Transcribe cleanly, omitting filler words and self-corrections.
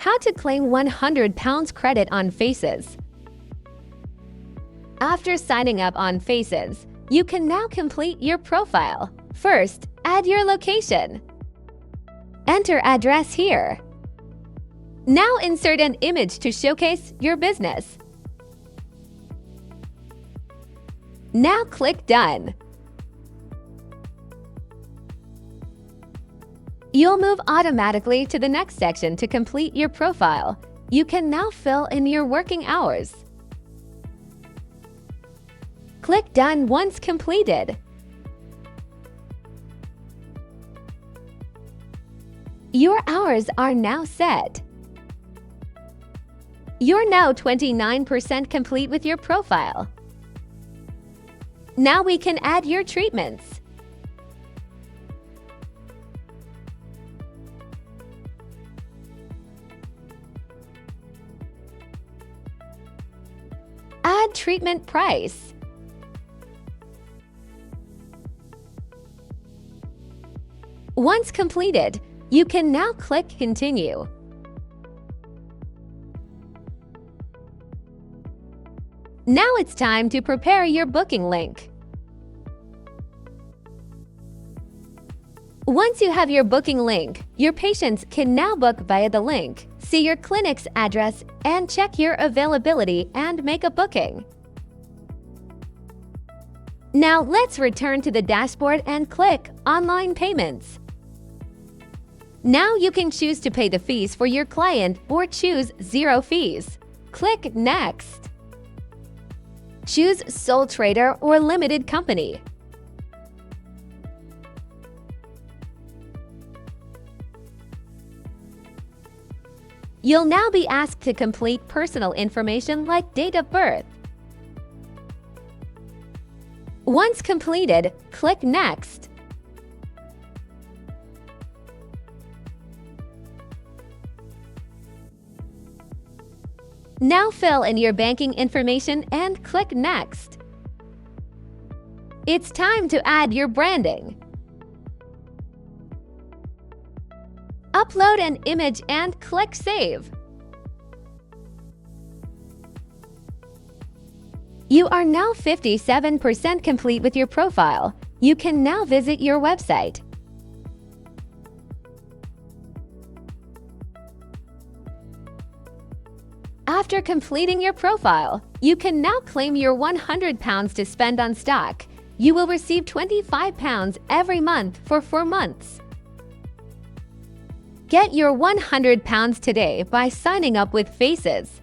How to claim £100 credit on Faces. After signing up on Faces, you can now complete your profile. First, add your location. Enter address here. Now insert an image to showcase your business. Now click Done. You'll move automatically to the next section to complete your profile. You can now fill in your working hours. Click Done once completed. Your hours are now set. You're now 29% complete with your profile. Now we can add your treatments. Add treatment price. Once completed, you can now click Continue. Now it's time to prepare your booking link. Once you have your booking link, your patients can now book via the link, see your clinic's address, and check your availability and make a booking. Now let's return to the dashboard and click Online Payments. Now you can choose to pay the fees for your client or choose zero fees. Click Next. Choose Sole Trader or Limited Company. You'll now be asked to complete personal information like date of birth. Once completed, click Next. Now fill in your banking information and click Next. It's time to add your branding. Upload an image and click Save. You are now 57% complete with your profile. You can now visit your website. After completing your profile, you can now claim your £100 to spend on stock. You will receive £25 every month for 4 months. Get your £100 today by signing up with Faces.